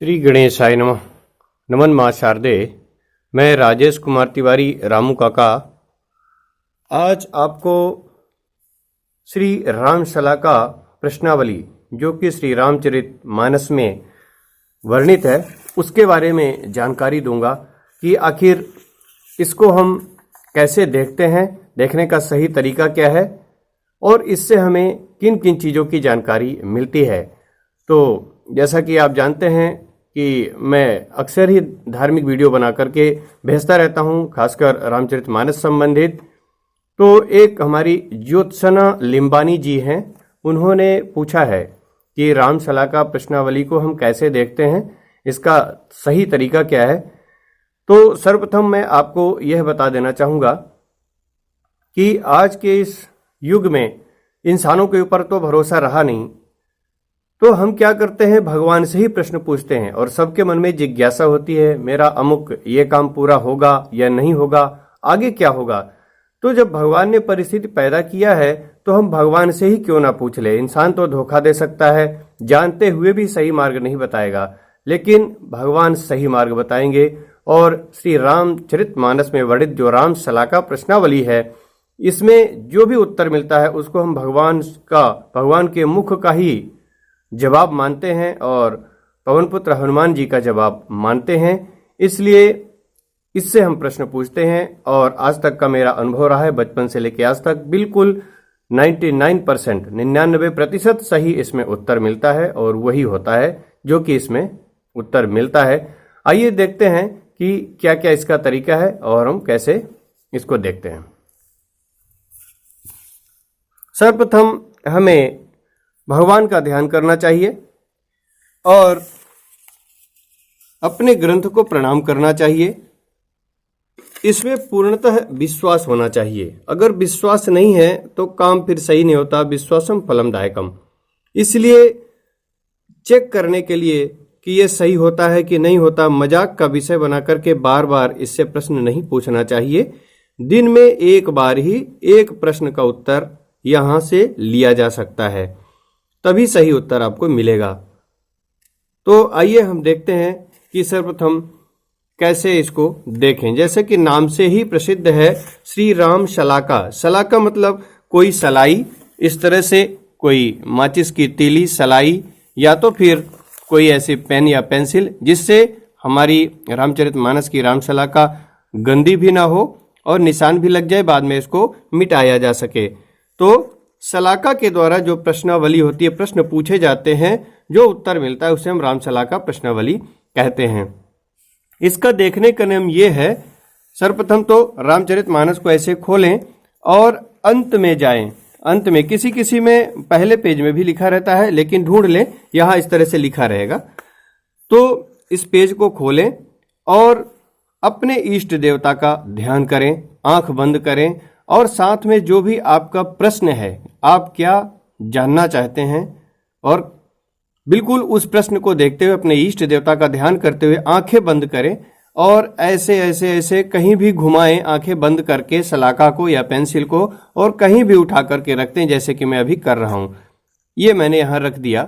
श्री गणेशाय नमः। नमन माँ शारदे। मैं राजेश कुमार तिवारी रामू काका आज आपको श्री रामशला का प्रश्नावली जो कि श्री रामचरित मानस में वर्णित है उसके बारे में जानकारी दूंगा कि आखिर इसको हम कैसे देखते हैं, देखने का सही तरीका क्या है और इससे हमें किन किन चीज़ों की जानकारी मिलती है। तो जैसा कि आप जानते हैं कि मैं अक्सर ही धार्मिक वीडियो बना करके भेजता रहता हूं, खासकर रामचरितमानस संबंधित। तो एक हमारी ज्योत्सना लिम्बानी जी हैं, उन्होंने पूछा है कि रामशला का प्रश्नावली को हम कैसे देखते हैं, इसका सही तरीका क्या है। तो सर्वप्रथम मैं आपको यह बता देना चाहूँगा कि आज के इस युग में इंसानों के ऊपर तो भरोसा रहा नहीं, तो हम क्या करते हैं, भगवान से ही प्रश्न पूछते हैं और सबके मन में जिज्ञासा होती है, मेरा अमुक ये काम पूरा होगा या नहीं होगा, आगे क्या होगा। तो जब भगवान ने परिस्थिति पैदा किया है तो हम भगवान से ही क्यों ना पूछ ले। इंसान तो धोखा दे सकता है, जानते हुए भी सही मार्ग नहीं बताएगा, लेकिन भगवान सही मार्ग बताएंगे। और श्री रामचरितमानस में वर्णित जो रामशला का प्रश्नावली है, इसमें जो भी उत्तर मिलता है उसको हम भगवान के मुख का ही जवाब मानते हैं और पवन पुत्र हनुमान जी का जवाब मानते हैं। इसलिए इससे हम प्रश्न पूछते हैं और आज तक का मेरा अनुभव रहा है, बचपन से लेकर आज तक बिल्कुल 99% सही इसमें उत्तर मिलता है और वही होता है जो कि इसमें उत्तर मिलता है। आइए देखते हैं कि क्या क्या इसका तरीका है और हम कैसे इसको देखते हैं। सर्वप्रथम हमें भगवान का ध्यान करना चाहिए और अपने ग्रंथ को प्रणाम करना चाहिए। इसमें पूर्णतः विश्वास होना चाहिए। अगर विश्वास नहीं है तो काम फिर सही नहीं होता। विश्वासम फलमदायकम। इसलिए चेक करने के लिए कि ये सही होता है कि नहीं होता, मजाक का विषय बना करके बार बार इससे प्रश्न नहीं पूछना चाहिए। दिन में एक बार ही एक प्रश्न का उत्तर यहां से लिया जा सकता है, तभी सही उत्तर आपको मिलेगा। तो आइए हम देखते हैं कि सर्वप्रथम कैसे इसको देखें। जैसे कि नाम से ही प्रसिद्ध है श्री राम शलाका। शलाका मतलब कोई सलाई, इस तरह से कोई माचिस की तीली सलाई या तो फिर कोई ऐसी पेन या पेंसिल जिससे हमारी रामचरितमानस की रामशला का गंदी भी ना हो और निशान भी लग जाए, बाद में इसको मिटाया जा सके। तो शलाका के द्वारा जो प्रश्नावली होती है, प्रश्न पूछे जाते हैं, जो उत्तर मिलता है उसे हम रामशला का प्रश्नावली कहते हैं। इसका देखने का नियम ये है, सर्वप्रथम तो रामचरितमानस को ऐसे खोलें और अंत में जाएं। अंत में किसी में पहले पेज में भी लिखा रहता है, लेकिन ढूंढ लें, यहां इस तरह से लिखा रहेगा। तो इस पेज को खोलें और अपने इष्ट देवता का ध्यान करें, आंख बंद करें और साथ में जो भी आपका प्रश्न है, आप क्या जानना चाहते हैं, और बिल्कुल उस प्रश्न को देखते हुए अपने इष्ट देवता का ध्यान करते हुए आंखें बंद करें और ऐसे कहीं भी घुमाएं, आंखें बंद करके शलाका को या पेंसिल को, और कहीं भी उठा करके रखते हैं, जैसे कि मैं अभी कर रहा हूं। ये मैंने यहां रख दिया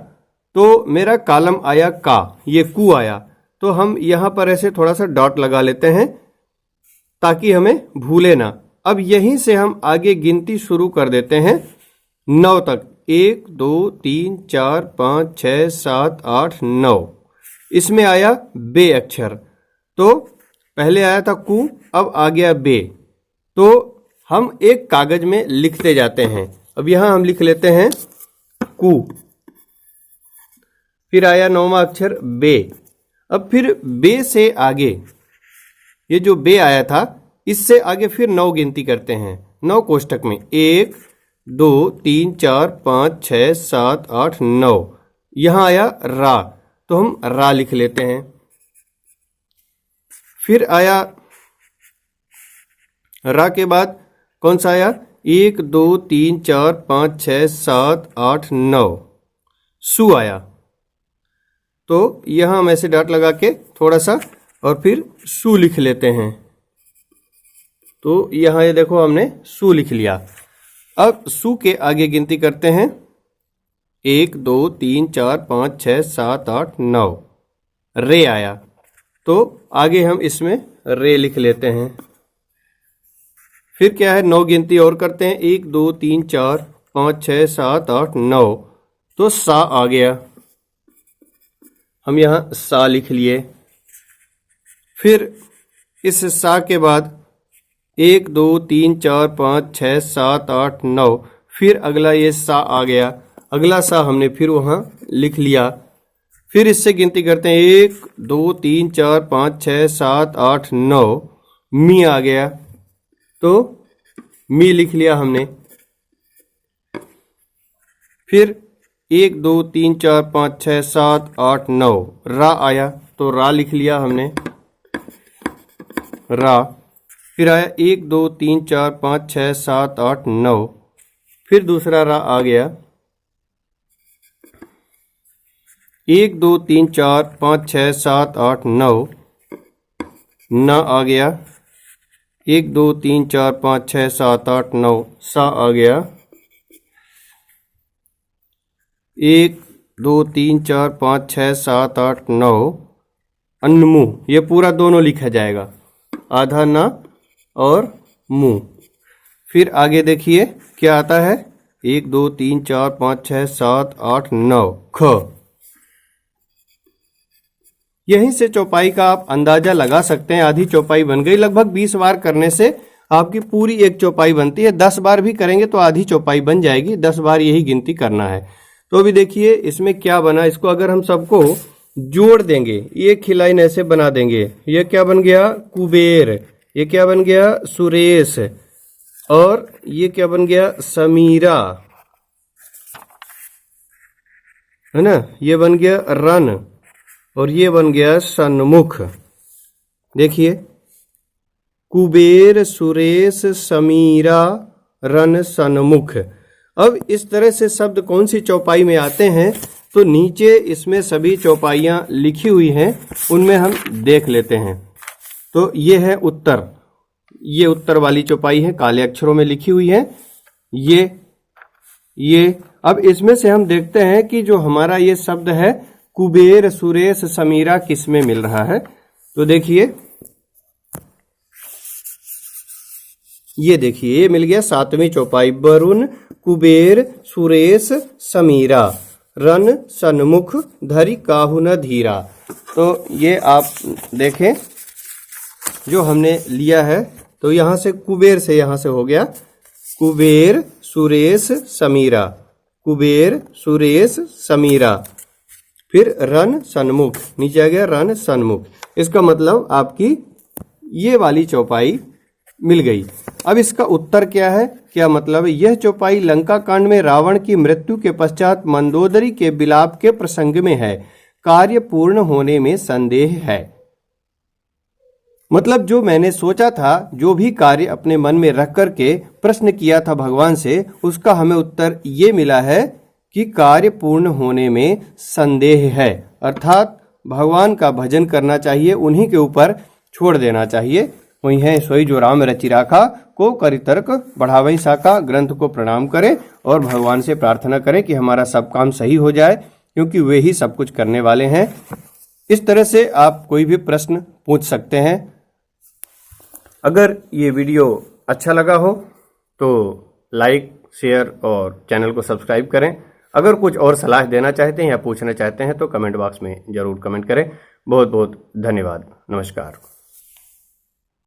तो मेरा कॉलम आया का, ये कु आया, तो हम यहां पर ऐसे थोड़ा सा डॉट लगा लेते हैं ताकि हमें भूले ना। अब यहीं से हम आगे गिनती शुरू कर देते हैं 9 तक। 1 2 3 4 5 6 7 8 9। इसमें आया बे अक्षर, तो पहले आया था कु, अब आ गया बे। तो हम एक कागज में लिखते जाते हैं। अब यहां हम लिख लेते हैं कु, फिर आया 9वां अक्षर बे। अब फिर बे से आगे ये जो बे आया था, इससे आगे फिर 9 गिनती करते हैं 9 कोष्टक में। 1 2 3 4 5 6 7 8 9। यहां आया रा, तो हम रा लिख लेते हैं। फिर आया रा के बाद कौन सा आया, 1 2 3 4 5 6 7 8 9। सु आया, तो यहां हम ऐसे डॉट लगा के थोड़ा सा और फिर सु लिख लेते हैं। तो यहां ये देखो हमने सु लिख लिया। अब सु के आगे गिनती करते हैं, 1 2 3 4 5 6 7 8 9। रे आया। तो आगे हम इसमें रे लिख लेते हैं। फिर क्या है, 9 गिनती और करते हैं। 1 2 3 4 5 6 7 8 9। तो सा आ गया, हम यहां सा लिख लिए। फिर इस सा के बाद 1 2 3 4 5 6 7 8 9। फिर अगला ये सा आ गया, अगला सा हमने फिर वहां लिख लिया। फिर इससे गिनती करते हैं 1 2 3 4 5 6 7 8 9। मी आ गया, तो मी लिख लिया हमने। फिर 1 2 3 4 5 6 7 8 9। रा आया, तो रा लिख लिया हमने, रा। फिर आया 1 2 3 4 5 6 7 8 9। फिर दूसरा रा आ गया, 1 2 3 4 5 6 7 8 9। ना आ गया, 1 2 3 4 5 6 7 8 9। सा आ गया, 1 2 3 4 5 6 7 8 9। अन्नमु, ये पूरा दोनों लिखा जाएगा, आधा ना और मुंह। फिर आगे देखिए क्या आता है, 1 2 3 4 5 6 7 8 9। ख। यहीं से चौपाई का आप अंदाजा लगा सकते हैं। आधी चौपाई बन गई। लगभग 20 बार करने से आपकी पूरी एक चौपाई बनती है। 10 बार भी करेंगे तो आधी चौपाई बन जाएगी। 10 बार यही गिनती करना है। तो अभी देखिए इसमें क्या बना। इसको अगर हम सबको जोड़ देंगे, एक खिलाइन ऐसे बना देंगे। ये क्या बन गया, कुबेर। ये क्या बन गया, सुरेश। और ये क्या बन गया, समीरा, है ना। ये बन गया रन, और ये बन गया सन्मुख। देखिए, कुबेर, सुरेश, समीरा, रन, सन्मुख। अब इस तरह से शब्द कौन सी चौपाई में आते हैं, तो नीचे इसमें सभी चौपाइयां लिखी हुई हैं, उनमें हम देख लेते हैं। तो ये है उत्तर, ये उत्तर वाली चौपाई है, काले अक्षरों में लिखी हुई है। ये अब इसमें से हम देखते हैं कि जो हमारा ये शब्द है कुबेर, सुरेश, समीरा, किस में मिल रहा है। तो देखिए, ये देखिए, ये मिल गया 7वीं चौपाई। वरुण, कुबेर, सुरेश, समीरा, रन, सन्मुख, धरि काहू न धीरा। तो ये आप देखें जो हमने लिया है, तो यहां से कुबेर से यहां से हो गया कुबेर, सुरेश, समीरा, कुबेर, सुरेश, समीरा। फिर रन, सन्मुख, नीचे आ गया रन, सन्मुख। इसका मतलब आपकी ये वाली चौपाई मिल गई। अब इसका उत्तर क्या है, क्या मतलब है? यह चौपाई लंका कांड में रावण की मृत्यु के पश्चात मंदोदरी के विलाप के प्रसंग में है। कार्य पूर्ण होने में संदेह है। मतलब जो मैंने सोचा था, जो भी कार्य अपने मन में रख करके प्रश्न किया था भगवान से, उसका हमें उत्तर ये मिला है कि कार्य पूर्ण होने में संदेह है। अर्थात भगवान का भजन करना चाहिए, उन्हीं के ऊपर छोड़ देना चाहिए। वही है सोई जो राम रचि राखा, को करि तर्क बढ़ावई साका। ग्रंथ को प्रणाम करें और भगवान से प्रार्थना करें कि हमारा सब काम सही हो जाए, क्योंकि वे ही सब कुछ करने वाले हैं। इस तरह से आप कोई भी प्रश्न पूछ सकते हैं। अगर ये वीडियो अच्छा लगा हो तो लाइक, शेयर और चैनल को सब्सक्राइब करें। अगर कुछ और सलाह देना चाहते हैं या पूछना चाहते हैं तो कमेंट बॉक्स में जरूर कमेंट करें। बहुत बहुत धन्यवाद। नमस्कार।